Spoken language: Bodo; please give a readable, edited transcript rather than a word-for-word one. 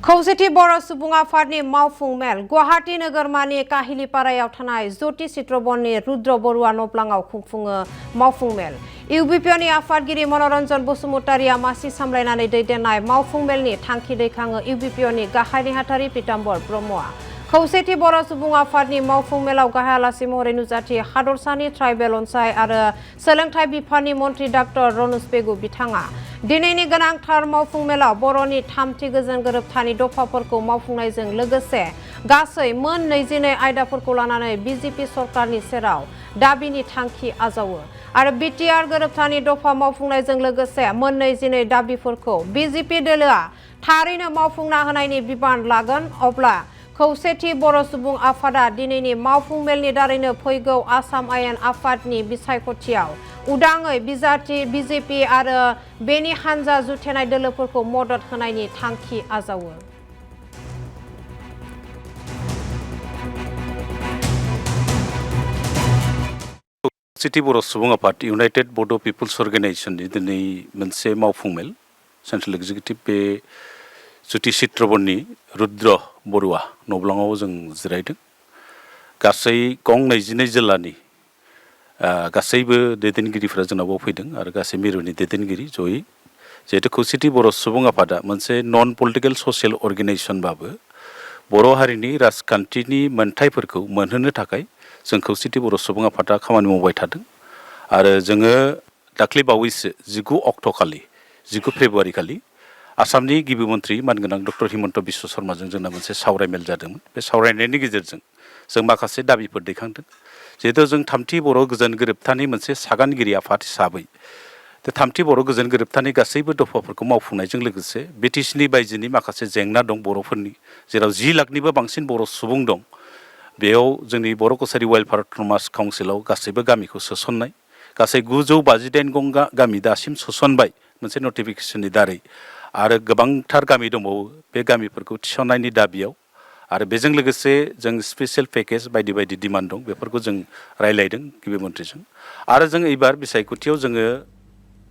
खौसेथि बर' सुबुं आफादनि मावफुं मेल गुवाहाटी नोगोरमानि काहिलिपारायाव थानाय ज्योति चित्रबननि रुद्र बरुवा नब्लाङाव खुंफुङो मावफुं मेल। इउबिपिनि आफादगिरि मनरन्जन बसुमतारिया मासि सामलायनानै दैदेननाय मावफुं मेलनि थांखि दैखाङो इउबिपिनि गाहाय नेहाथारि पीताम्बर ब्रह्मआ। खौसेथि बर' सुबुं आफादनि मावफुं मेलाव गाहाय आलासि महरै नुजाथि हादरसानि ट्राइबेल अनसाय आरो सोलोंथाइ बिफाननि मन्त्रि डाक्टर रनज पेगु बिथाङा दिनैनि गोनांथार मावफुं मेलाव बर'नि थामथि गोजोन गोरोबथानि दफाफोरखौ मावफुंनायजों लोगोसे गासै मोन 22 आयदाफोरखौ लानानै बिजेपि सरकारनि सेराव दाबिनि थांखि आजावो आरो बिटिआर गोरोबथानि दफा मावफुंनायजों लोगोसे मोन 22 दाबिफोरखौ बिजेपि दोलोआ थारैनो मावफुंना होनायनि बिबान लागोन। अब्ला खौसेथि बर' सुबुं आफादा दिनैनि मावफुं मेलनि दारैनो फैगौ आसाम आयेन आफादनि बिसायख'थियाव उदाङै बिजेपि आरो बेनि हानजा जुथेनाय दोलोफोरखौ मदद होनायनि थांखि आजावो। खौसेथि बर' सुबुं आफाद इउनाइटेड बड' पिपुल्स अर्गेनाइजेशननि दिनै मोनसे मावफुं मेल सेन्ट्रेल एक्जिकिउटिभ बे ज्योति चित्रबननि रुद्र बरुवा नब्लाङाव जों जिरायदों। गासै गं 22 जिल्लानि गासैबो दैदेनगिरिफोरा जोंनाव फैदों आरो गासै मिरुनि दैदेनगिरि जयै जिहेतु खौसेथि बर' सुबुं आफादा मोनसे नन पलिटिकेल ससियेल अर्गेनाइजेशनबाबो बर' हारिनि राजखान्थिनि मोनथायफोरखौ मोनहोनो थाखाय जों खौसेथि बर' सुबुं आफादा खामानि मावबाय थादों आरो जोङो दाख्लै बावैसो 19 अक्ट'खालि 19 फेब्रुवारि खालि आसामनि गिबि मन्त्रि मानगोनां डक्टर हिमन्त बिश्व शर्माजों जोंना मोनसे सावरायमेल जादोंमोन। बे सावरायनायनि गेजेरजों जों माखासे दाबिफोर दैखांदों। जिहेतु जों थामथि बर' गोजोन गोरोबथानि मोनसे सागानगिरि आफाद हिसाबै थामथि बर' गोजोन गोरोबथानि गासैबो दफाफोरखौ मावफुंनायजों लोगोसे बिटिसिनि बायजोनि माखासे जेंना दं बर'फोरनि, जेराव 10 लाखनिबो बांसिन बर' सुबुं दं। बेयाव जोंनि बर' कसारि वेलफेयार समाज काउन्सिलाव गासैबो गामिखौ सोसननाय, गासै 959 गं गामि दासिम सोसनबाय मोनसे नटिफिकेसननि दारै आरो गोबांथार गामि दंबावो बे गामिफोरखौ थिसननायनि दाबियाव आरो बेजों लोगोसे जों स्पेशल पेकेज बायदि बायदि डिमान्ड दं बेफोरखौ जों रायलायदों गिबि मन्थ्रिजों। आरो जों एबार बिसायख'थियाव जोङो